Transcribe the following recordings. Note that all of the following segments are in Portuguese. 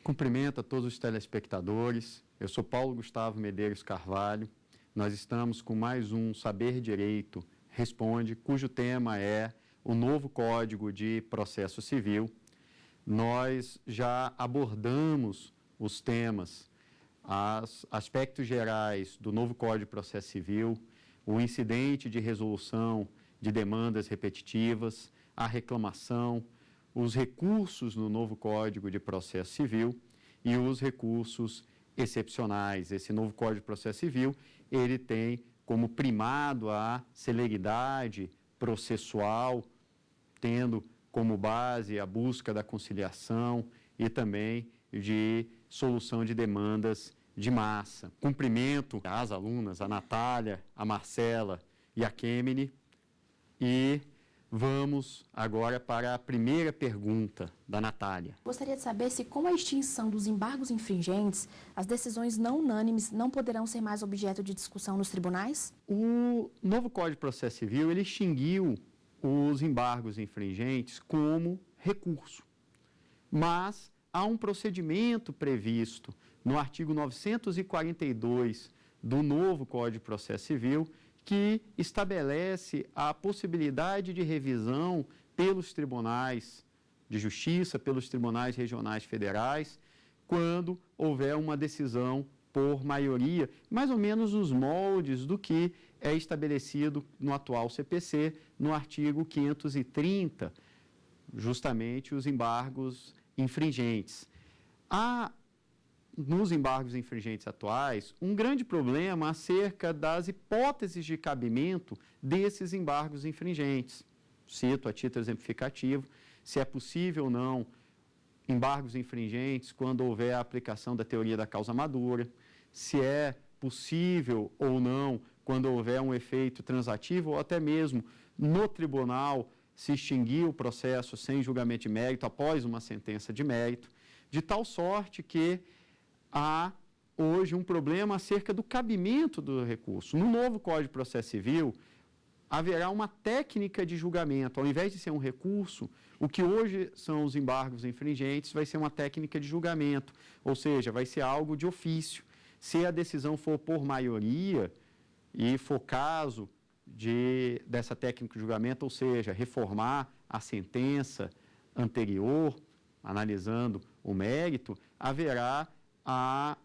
Cumprimento a todos os telespectadores. Eu sou Paulo Gustavo Medeiros Carvalho. Nós estamos com mais um Saber Direito Responde, cujo tema é o novo Código de Processo Civil. Nós já abordamos os temas, aspectos gerais do novo Código de Processo Civil, o incidente de resolução de demandas repetitivas, a reclamação, os recursos no novo Código de Processo Civil e os recursos excepcionais. Esse novo Código de Processo Civil, ele tem como primado a celeridade processual, tendo como base a busca da conciliação e também de solução de demandas de massa. Cumprimento às alunas, a Natália, a Marcela e a Kemeny, e vamos agora para a primeira pergunta da Natália. Gostaria de saber se, com a extinção dos embargos infringentes, as decisões não unânimes não poderão ser mais objeto de discussão nos tribunais? O novo Código de Processo Civil, ele extinguiu os embargos infringentes como recurso, mas há um procedimento previsto no artigo 942 do novo Código de Processo Civil, que estabelece a possibilidade de revisão pelos tribunais de justiça, pelos tribunais regionais federais, quando houver uma decisão por maioria, mais ou menos os moldes do que é estabelecido no atual CPC, no artigo 530, justamente os embargos infringentes. Há nos embargos infringentes atuais, um grande problema acerca das hipóteses de cabimento desses embargos infringentes. Cito a título exemplificativo, se é possível ou não embargos infringentes quando houver a aplicação da teoria da causa madura, se é possível ou não quando houver um efeito transativo ou até mesmo no tribunal se extinguir o processo sem julgamento de mérito após uma sentença de mérito, de tal sorte que há hoje um problema acerca do cabimento do recurso. No novo Código de Processo Civil, haverá uma técnica de julgamento. Ao invés de ser um recurso, o que hoje são os embargos infringentes vai ser uma técnica de julgamento, ou seja, vai ser algo de ofício. Se a decisão for por maioria e for caso dessa técnica de julgamento, ou seja, reformar a sentença anterior, analisando o mérito, haverá a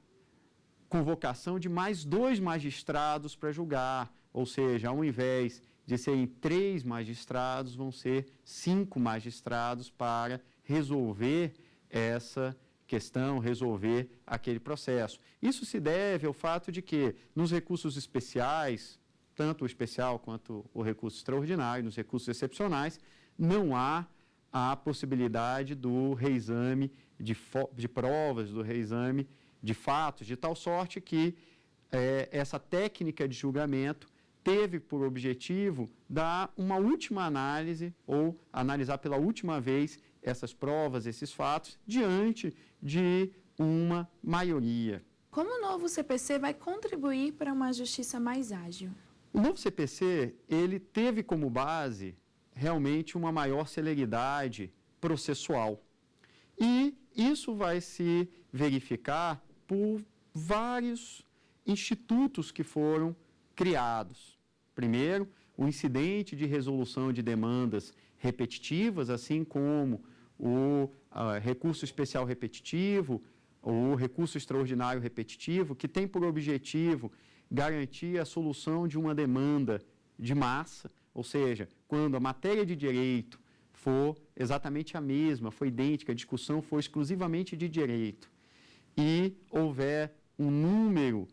convocação de mais 2 magistrados para julgar, ou seja, ao invés de serem 3 magistrados, vão ser 5 magistrados para resolver essa questão, resolver aquele processo. Isso se deve ao fato de que, nos recursos especiais, tanto o especial quanto o recurso extraordinário, nos recursos excepcionais, não há a possibilidade do reexame de provas, do reexame de fatos, de tal sorte que essa técnica de julgamento teve por objetivo dar uma última análise ou analisar pela última vez essas provas, esses fatos, diante de uma maioria. Como o novo CPC vai contribuir para uma justiça mais ágil? O novo CPC, ele teve como base realmente uma maior celeridade processual. E isso vai se verificar por vários institutos que foram criados. Primeiro, o incidente de resolução de demandas repetitivas, assim como o recurso especial repetitivo, o recurso extraordinário repetitivo, que tem por objetivo garantir a solução de uma demanda de massa, ou seja, quando a matéria de direito for exatamente a mesma, for idêntica, a discussão for exclusivamente de direito, e houver um número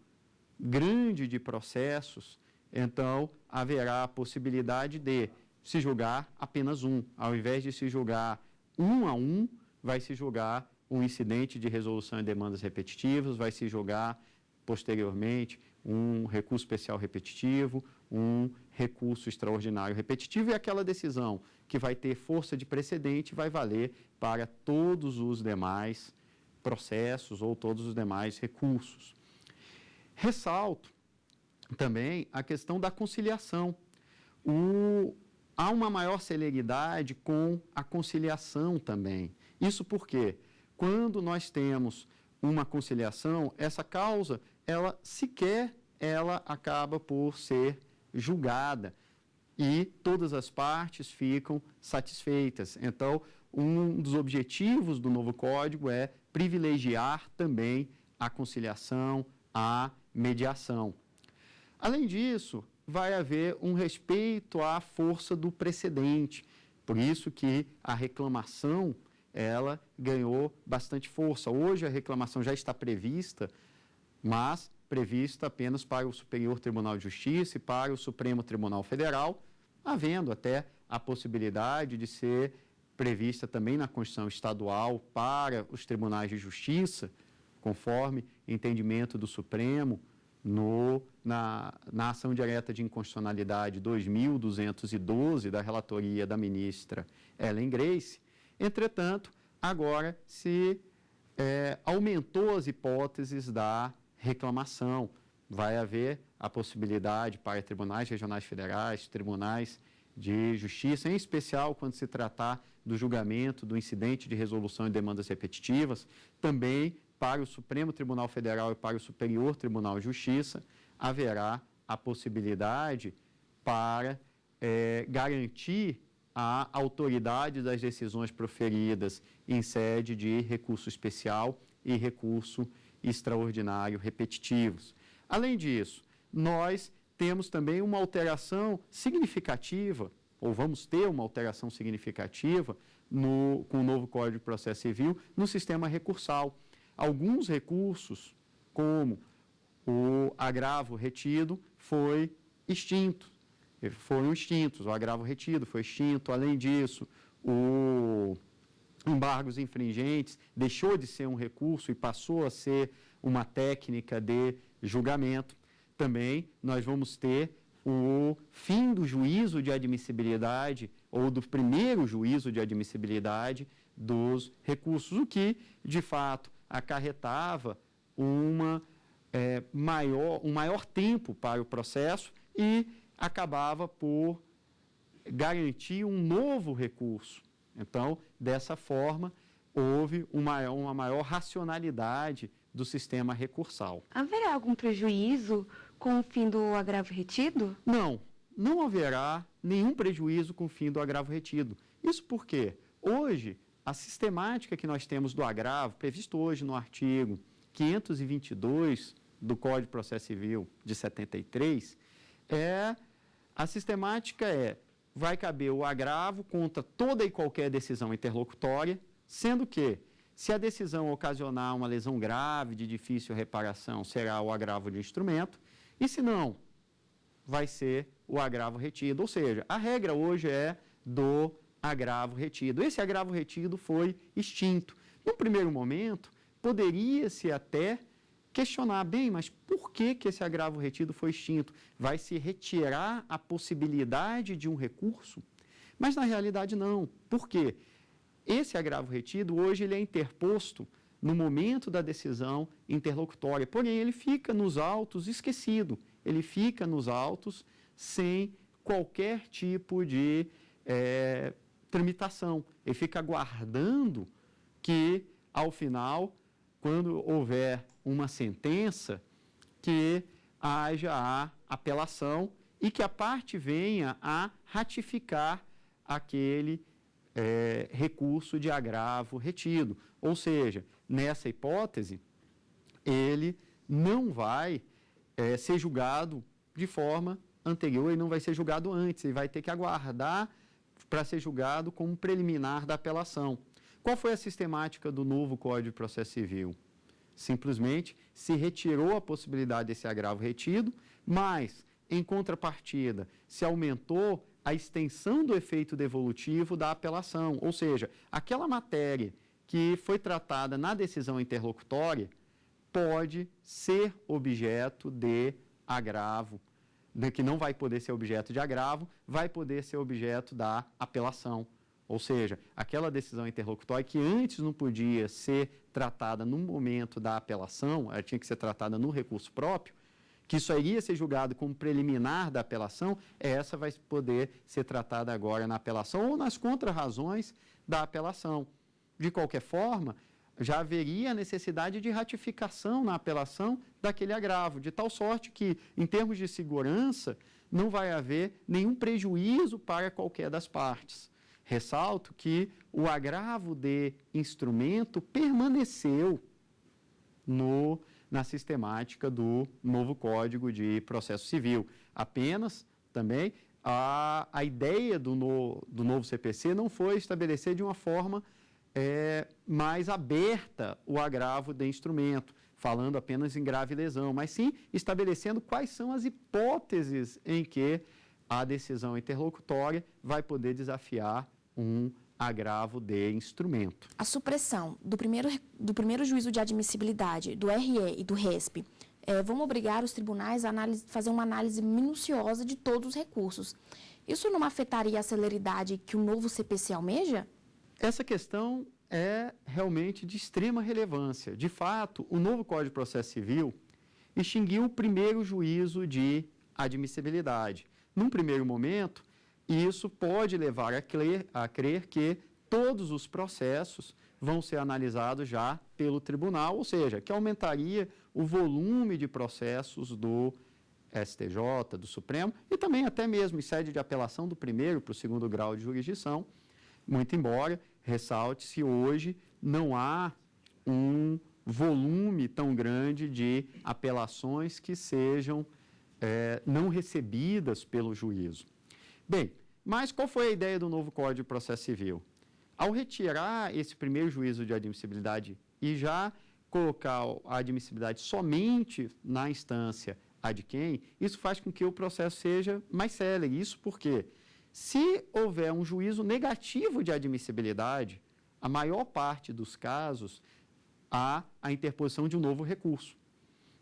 grande de processos, então haverá a possibilidade de se julgar apenas um. Ao invés de se julgar 1 a 1, vai se julgar um incidente de resolução de demandas repetitivas, vai se julgar posteriormente um recurso especial repetitivo, um recurso extraordinário repetitivo, e aquela decisão que vai ter força de precedente vai valer para todos os demais processos ou todos os demais recursos. Ressalto também a questão da conciliação. Há uma maior celeridade com a conciliação também. Isso por quê? quando nós temos uma conciliação, essa causa, ela acaba por ser julgada e todas as partes ficam satisfeitas. Então, um dos objetivos do novo Código é privilegiar também a conciliação, a mediação. Além disso, vai haver um respeito à força do precedente. Por isso que a reclamação, ela ganhou bastante força. Hoje a reclamação já está prevista, mas prevista apenas para o Superior Tribunal de Justiça e para o Supremo Tribunal Federal, havendo até a possibilidade de ser prevista também na Constituição Estadual para os tribunais de justiça, conforme entendimento do Supremo na ação direta de inconstitucionalidade 2212 da relatoria da ministra Ellen Grace. Entretanto, agora se aumentou as hipóteses da reclamação. Vai haver a possibilidade para tribunais regionais federais, tribunais de justiça, em especial quando se tratar do julgamento do incidente de resolução de demandas repetitivas, também para o Supremo Tribunal Federal e para o Superior Tribunal de Justiça, haverá a possibilidade para garantir a autoridade das decisões proferidas em sede de recurso especial e recurso extraordinário repetitivos. Além disso, nós temos também uma alteração significativa, ou vamos ter uma alteração significativa com o novo Código de Processo Civil no sistema recursal. Alguns recursos, como o agravo retido, foram extintos, o agravo retido foi extinto. Além disso, o embargos infringentes deixou de ser um recurso e passou a ser uma técnica de julgamento. Também nós vamos ter o fim do juízo de admissibilidade ou do primeiro juízo de admissibilidade dos recursos, o que, de fato, acarretava um maior tempo para o processo e acabava por garantir um novo recurso. Então, dessa forma, houve uma maior racionalidade do sistema recursal. Haverá algum prejuízo com o fim do agravo retido? Não haverá nenhum prejuízo com o fim do agravo retido. Isso porque, hoje, a sistemática que nós temos do agravo, previsto hoje no artigo 522 do Código de Processo Civil de 73, a sistemática vai caber o agravo contra toda e qualquer decisão interlocutória, sendo que, se a decisão ocasionar uma lesão grave de difícil reparação, será o agravo de instrumento, e se não, vai ser o agravo retido. Ou seja, a regra hoje é do agravo retido. Esse agravo retido foi extinto. No primeiro momento, poderia-se até questionar, bem, mas por que esse agravo retido foi extinto? Vai se retirar a possibilidade de um recurso? Mas, na realidade, não. Por quê? Esse agravo retido, hoje, ele é interposto no momento da decisão interlocutória, porém, ele fica nos autos esquecido, ele fica nos autos sem qualquer tipo de tramitação. Ele fica aguardando que, ao final, quando houver uma sentença, que haja a apelação e que a parte venha a ratificar aquele recurso de agravo retido. Ou seja, nessa hipótese, ele não vai ser julgado de forma anterior, ele não vai ser julgado antes, ele vai ter que aguardar para ser julgado como preliminar da apelação. Qual foi a sistemática do novo Código de Processo Civil? Simplesmente se retirou a possibilidade desse agravo retido, mas, em contrapartida, se aumentou a extensão do efeito devolutivo da apelação, ou seja, aquela matéria que foi tratada na decisão interlocutória pode ser objeto de agravo, que não vai poder ser objeto de agravo, vai poder ser objeto da apelação. Ou seja, aquela decisão interlocutória que antes não podia ser tratada no momento da apelação, ela tinha que ser tratada no recurso próprio, que só iria ser julgado como preliminar da apelação, essa vai poder ser tratada agora na apelação ou nas contrarrazões da apelação. De qualquer forma, já haveria a necessidade de ratificação na apelação daquele agravo, de tal sorte que, em termos de segurança, não vai haver nenhum prejuízo para qualquer das partes. Ressalto que o agravo de instrumento permaneceu na sistemática do novo Código de Processo Civil. Apenas, também, a ideia do novo CPC não foi estabelecer de uma forma mais aberta o agravo de instrumento, falando apenas em grave lesão, mas sim estabelecendo quais são as hipóteses em que a decisão interlocutória vai poder desafiar um agravo de instrumento. A supressão do primeiro juízo de admissibilidade, do RE e do RESP, vão obrigar os tribunais a fazer uma análise minuciosa de todos os recursos. Isso não afetaria a celeridade que o novo CPC almeja? Essa questão é realmente de extrema relevância. De fato, o novo Código de Processo Civil extinguiu o primeiro juízo de admissibilidade. Num primeiro momento, isso pode levar a crer que todos os processos vão ser analisados já pelo tribunal, ou seja, que aumentaria o volume de processos do STJ, do Supremo, e também até mesmo em sede de apelação do primeiro para o segundo grau de jurisdição, muito embora ressalte-se hoje não há um volume tão grande de apelações que sejam não recebidas pelo juízo. Bem, mas qual foi a ideia do novo Código de Processo Civil? Ao retirar esse primeiro juízo de admissibilidade e já colocar a admissibilidade somente na instância ad quem, isso faz com que o processo seja mais célere. Isso porque, se houver um juízo negativo de admissibilidade, a maior parte dos casos há a interposição de um novo recurso.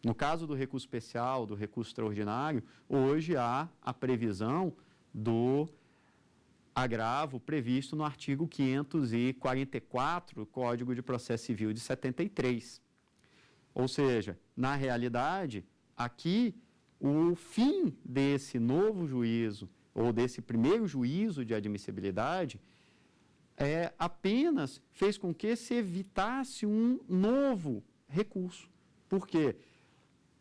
No caso do recurso especial, do recurso extraordinário, hoje há a previsão do agravo previsto no artigo 544 do Código de Processo Civil de 73. Ou seja, na realidade, aqui, o fim desse novo juízo, ou desse primeiro juízo de admissibilidade, apenas fez com que se evitasse um novo recurso. Por quê?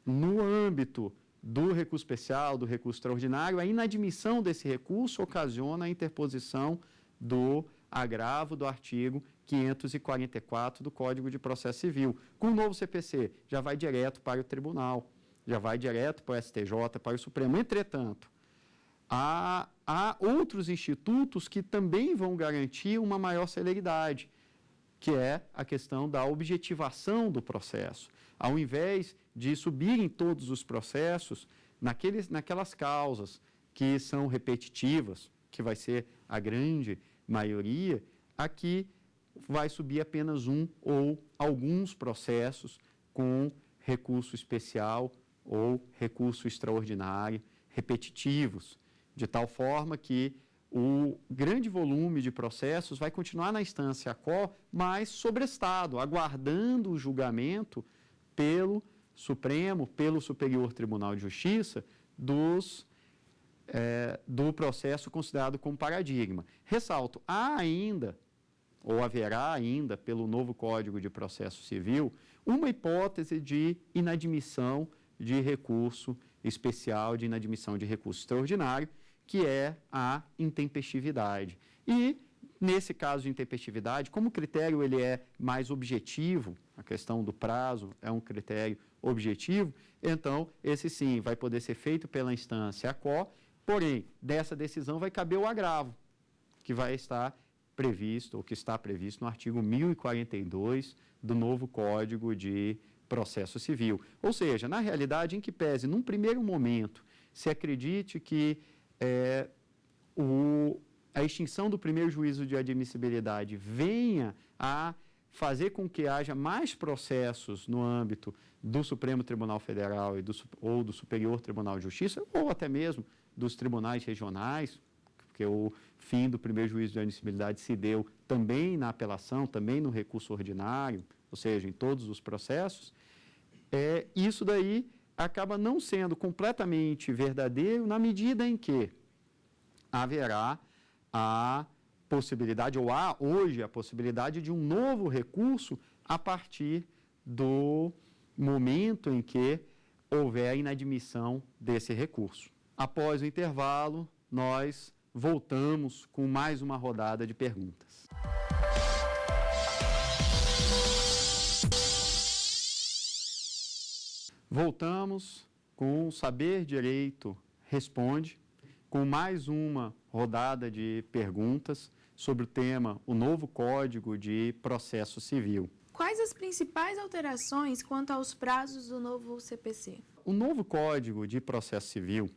No âmbito do recurso especial, do recurso extraordinário, a inadmissão desse recurso ocasiona a interposição do agravo do artigo 544 do Código de Processo Civil. Com o novo CPC, já vai direto para o tribunal, já vai direto para o STJ, para o Supremo. Entretanto, há outros institutos que também vão garantir uma maior celeridade, que é a questão da objetivação do processo. Ao invés de subirem todos os processos naquelas causas que são repetitivas, que vai ser a grande maioria, aqui vai subir apenas um ou alguns processos com recurso especial ou recurso extraordinário repetitivos, de tal forma que o grande volume de processos vai continuar na instância ACO, mas sobrestado, aguardando o julgamento pelo Supremo, pelo Superior Tribunal de Justiça, do processo considerado como paradigma. Ressalto, há ainda, ou haverá ainda, pelo novo Código de Processo Civil, uma hipótese de inadmissão de recurso especial, de inadmissão de recurso extraordinário, que é a intempestividade. E, nesse caso de intempestividade, como o critério ele é mais objetivo, a questão do prazo é um critério objetivo, então, esse sim vai poder ser feito pela instância ACO, porém, dessa decisão vai caber o agravo, que vai estar previsto, ou que está previsto no artigo 1042 do novo Código de Processo Civil. Ou seja, na realidade, em que pese, num primeiro momento, se acredite que a extinção do primeiro juízo de admissibilidade venha a fazer com que haja mais processos no âmbito do Supremo Tribunal Federal ou do Superior Tribunal de Justiça, ou até mesmo dos tribunais regionais, porque o fim do primeiro juízo de admissibilidade se deu também na apelação, também no recurso ordinário, ou seja, em todos os processos, isso daí acaba não sendo completamente verdadeiro na medida em que haverá a possibilidade, ou há hoje a possibilidade de um novo recurso a partir do momento em que houver a inadmissão desse recurso. Após o intervalo, nós voltamos com mais uma rodada de perguntas. Voltamos com o Saber Direito Responde, com mais uma rodada de perguntas sobre o tema o novo Código de Processo Civil. Quais as principais alterações quanto aos prazos do novo CPC? O novo Código de Processo Civil,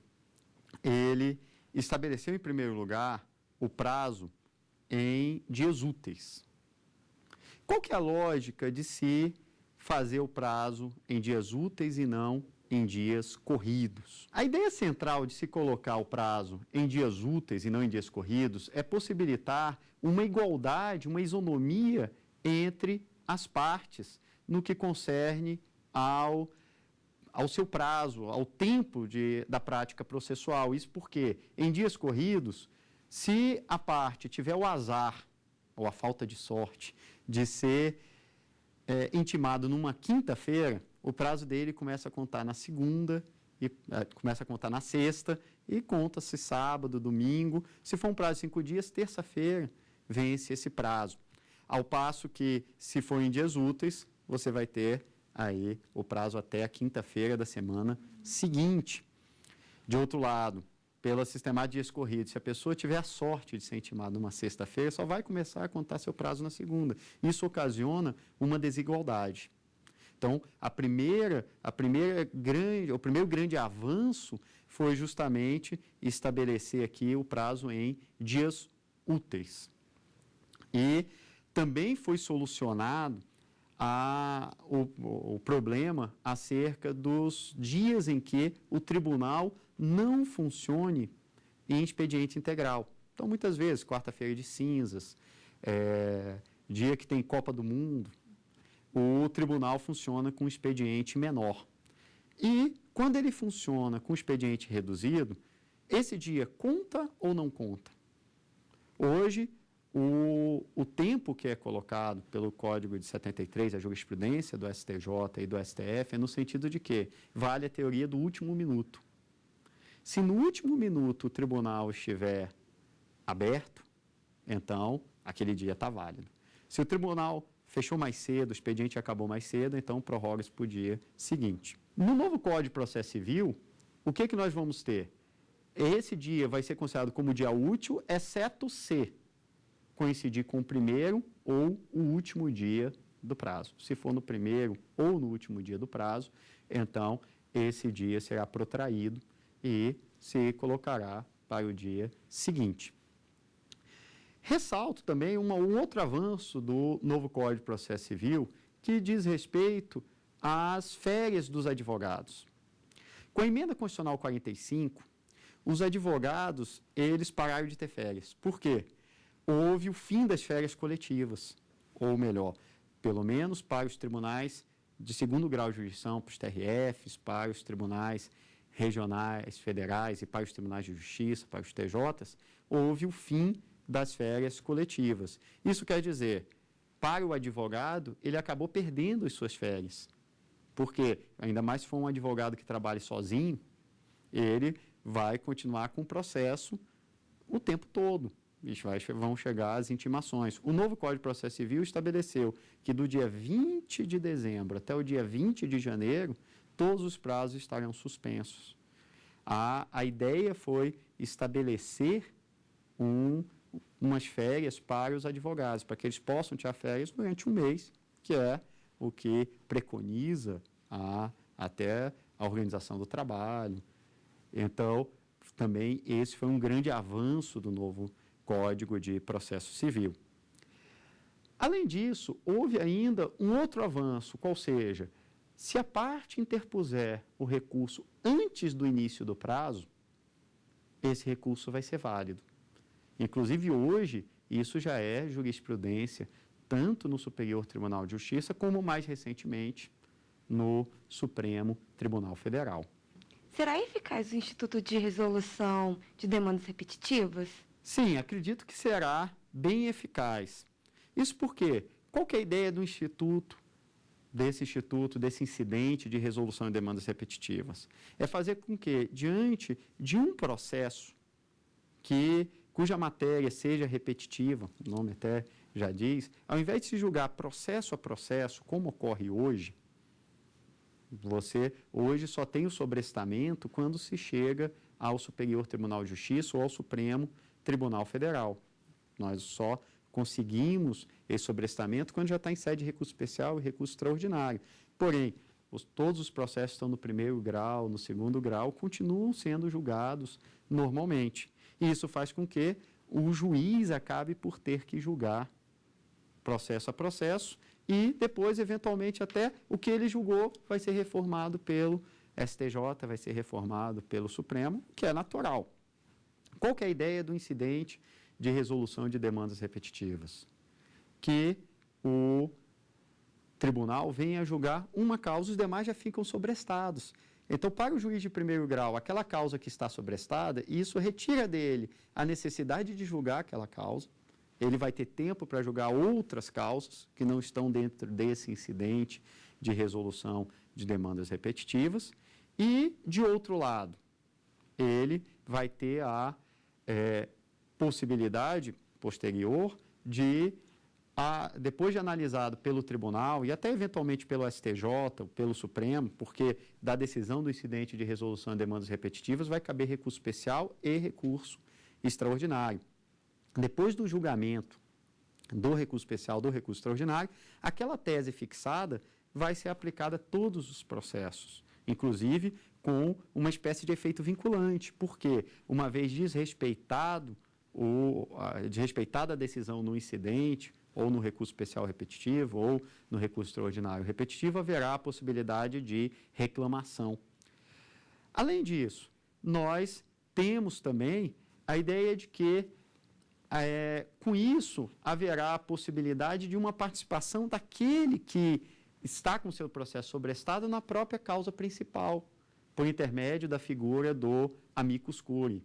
ele estabeleceu, em primeiro lugar, o prazo em dias úteis. Qual que é a lógica de se fazer o prazo em dias úteis e não em dias corridos? A ideia central de se colocar o prazo em dias úteis e não em dias corridos é possibilitar uma igualdade, uma isonomia entre as partes no que concerne ao seu prazo, ao tempo da prática processual. Isso porque, em dias corridos, se a parte tiver o azar ou a falta de sorte de ser intimado numa quinta-feira, o prazo dele começa a contar na segunda, e começa a contar na sexta, e conta-se sábado, domingo. Se for um prazo de 5 dias, terça-feira vence esse prazo. Ao passo que, se for em dias úteis, você vai ter aí o prazo até a quinta-feira da semana seguinte. De outro lado, pela sistemática de dias corridos, se a pessoa tiver a sorte de ser intimada numa sexta-feira, só vai começar a contar seu prazo na segunda. Isso ocasiona uma desigualdade. Então, o primeiro grande avanço foi justamente estabelecer aqui o prazo em dias úteis. E também foi solucionado o problema acerca dos dias em que o tribunal não funcione em expediente integral. Então, muitas vezes, quarta-feira de cinzas, dia que tem Copa do Mundo, o tribunal funciona com expediente menor. E, quando ele funciona com expediente reduzido, esse dia conta ou não conta? Hoje, o tempo que é colocado pelo Código de 73, a jurisprudência do STJ e do STF, é no sentido de que vale a teoria do último minuto. Se no último minuto o tribunal estiver aberto, então aquele dia está válido. Se o tribunal fechou mais cedo, o expediente acabou mais cedo, então prorroga-se para o dia seguinte. No novo Código de Processo Civil, o que nós vamos ter? Esse dia vai ser considerado como dia útil, exceto se coincidir com o primeiro ou o último dia do prazo. Se for no primeiro ou no último dia do prazo, então esse dia será protraído e se colocará para o dia seguinte. Ressalto também um outro avanço do novo Código de Processo Civil que diz respeito às férias dos advogados. Com a emenda constitucional 45, os advogados, eles pararam de ter férias. Por quê? Houve o fim das férias coletivas, ou melhor, pelo menos para os tribunais de segundo grau de jurisdição, para os TRFs, para os tribunais regionais, federais e para os tribunais de justiça, para os TJs, houve o fim das férias coletivas. Isso quer dizer, para o advogado, ele acabou perdendo as suas férias, porque, ainda mais se for um advogado que trabalhe sozinho, ele vai continuar com o processo o tempo todo. Vão chegar as intimações. O novo Código de Processo Civil estabeleceu que do dia 20 de dezembro até o dia 20 de janeiro, todos os prazos estarão suspensos. A ideia foi estabelecer umas férias para os advogados, para que eles possam tirar férias durante um mês, que é o que preconiza até a organização do trabalho. Então, também esse foi um grande avanço do novo Código de Processo Civil. Além disso, houve ainda um outro avanço, qual seja, se a parte interpuser o recurso antes do início do prazo, esse recurso vai ser válido. Inclusive, hoje, isso já é jurisprudência, tanto no Superior Tribunal de Justiça, como mais recentemente no Supremo Tribunal Federal. Será eficaz o Instituto de Resolução de Demandas Repetitivas? Sim, acredito que será bem eficaz. Isso porque, qual que é a ideia do Instituto desse instituto, desse incidente de resolução de demandas repetitivas? É fazer com que, diante de um processo cuja matéria seja repetitiva, o nome até já diz, ao invés de se julgar processo a processo, como ocorre hoje, você hoje só tem o sobrestamento quando se chega ao Superior Tribunal de Justiça ou ao Supremo Tribunal Federal. Nós só conseguimos esse sobrestamento quando já está em sede de recurso especial e recurso extraordinário. Porém, todos os processos estão no primeiro grau, no segundo grau, continuam sendo julgados normalmente. E isso faz com que o juiz acabe por ter que julgar processo a processo e depois, eventualmente, até o que ele julgou vai ser reformado pelo STJ, vai ser reformado pelo Supremo, que é natural. Qual que é a ideia do incidente de resolução de demandas repetitivas? Que o tribunal venha a julgar uma causa, os demais já ficam sobrestados. Então, para o juiz de primeiro grau, aquela causa que está sobrestada, isso retira dele a necessidade de julgar aquela causa. Ele vai ter tempo para julgar outras causas que não estão dentro desse incidente de resolução de demandas repetitivas. E, de outro lado, ele vai ter a possibilidade posterior de, depois de analisado pelo tribunal e até eventualmente pelo STJ, pelo Supremo, porque da decisão do incidente de resolução de demandas repetitivas vai caber recurso especial e recurso extraordinário. Depois do julgamento do recurso especial, do recurso extraordinário, aquela tese fixada vai ser aplicada a todos os processos, inclusive com uma espécie de efeito vinculante, porque uma vez desrespeitada a decisão no incidente, ou no recurso especial repetitivo, ou no recurso extraordinário repetitivo, haverá a possibilidade de reclamação. Além disso, nós temos também a ideia de que, com isso, haverá a possibilidade de uma participação daquele que está com seu processo sobrestado na própria causa principal, por intermédio da figura do amicus curiae.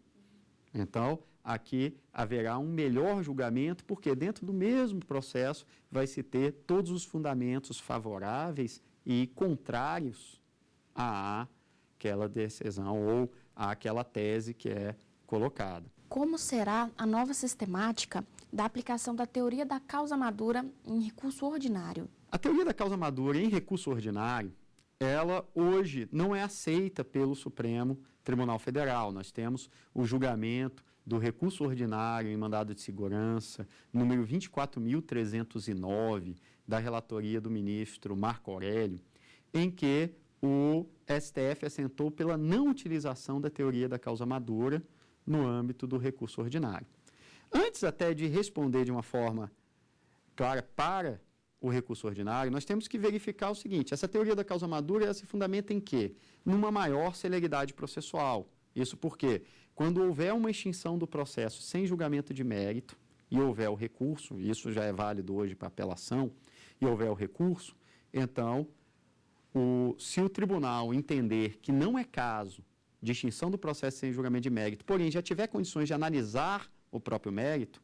Então, aqui haverá um melhor julgamento, porque dentro do mesmo processo vai se ter todos os fundamentos favoráveis e contrários àquela decisão ou àquela tese que é colocada. Como será a nova sistemática da aplicação da teoria da causa madura em recurso ordinário? A teoria da causa madura em recurso ordinário, ela hoje não é aceita pelo Supremo Tribunal Federal. Nós temos o julgamento do recurso ordinário em mandado de segurança, número 24.309, da relatoria do ministro Marco Aurélio, em que o STF assentou pela não utilização da teoria da causa madura no âmbito do recurso ordinário. Antes até de responder de uma forma clara para o recurso ordinário, nós temos que verificar o seguinte: essa teoria da causa madura ela se fundamenta em quê? Numa maior celeridade processual. Isso porque, quando houver uma extinção do processo sem julgamento de mérito, e houver o recurso, isso já é válido hoje para apelação, e houver o recurso, então, se o tribunal entender que não é caso de extinção do processo sem julgamento de mérito, porém já tiver condições de analisar o próprio mérito,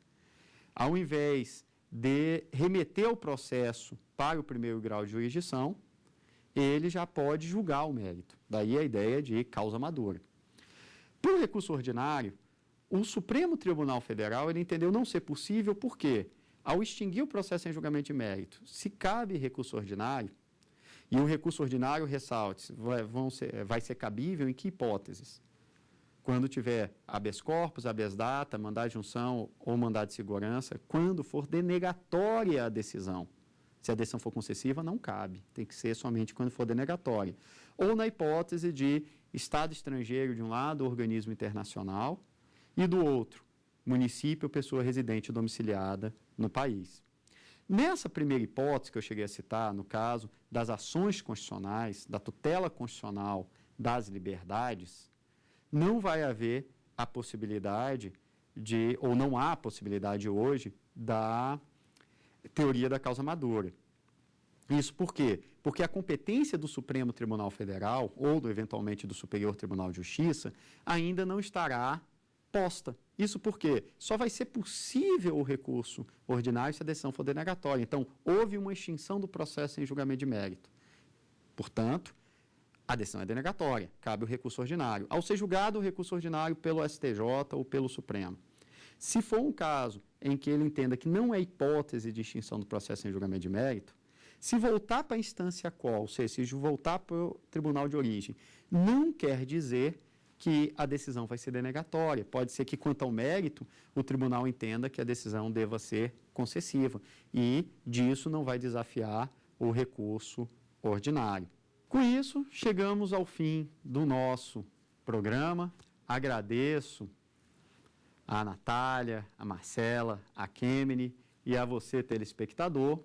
ao invés de remeter o processo para o primeiro grau de jurisdição, ele já pode julgar o mérito. Daí a ideia de causa madura. Para o recurso ordinário, o Supremo Tribunal Federal ele entendeu não ser possível porque, ao extinguir o processo sem julgamento de mérito, se cabe recurso ordinário, e o recurso ordinário, ressalte, vai ser cabível em que hipóteses? Quando tiver habeas corpus, habeas data, mandado de junção ou mandado de segurança, quando for denegatória a decisão. Se a decisão for concessiva, não cabe, tem que ser somente quando for denegatória. Ou na hipótese de Estado estrangeiro de um lado, organismo internacional, e do outro, município ou pessoa residente domiciliada no país. Nessa primeira hipótese que eu cheguei a citar, no caso das ações constitucionais, da tutela constitucional das liberdades, não vai haver a possibilidade ou não há a possibilidade hoje da teoria da causa madura. Isso por quê? Porque a competência do Supremo Tribunal Federal, ou eventualmente do Superior Tribunal de Justiça, ainda não estará posta. Isso porque só vai ser possível o recurso ordinário se a decisão for denegatória. Então, houve uma extinção do processo em julgamento de mérito. Portanto, a decisão é denegatória, cabe o recurso ordinário. Ao ser julgado o recurso ordinário pelo STJ ou pelo Supremo. Se for um caso em que ele entenda que não é hipótese de extinção do processo em julgamento de mérito, se voltar para a instância qual, ou seja, se voltar para o tribunal de origem, não quer dizer que a decisão vai ser denegatória. Pode ser que, quanto ao mérito, o tribunal entenda que a decisão deva ser concessiva e disso não vai desafiar o recurso ordinário. Com isso, chegamos ao fim do nosso programa. Agradeço a Natália, a Marcela, a Kemeny e a você, telespectador.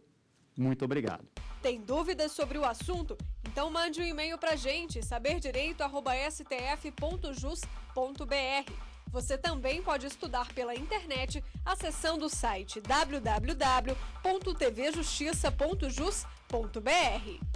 Muito obrigado. Tem dúvidas sobre o assunto? Então mande um e-mail para a gente, saberdireito@stf.jus.br. Você também pode estudar pela internet acessando o site www.tvjustiça.jus.br.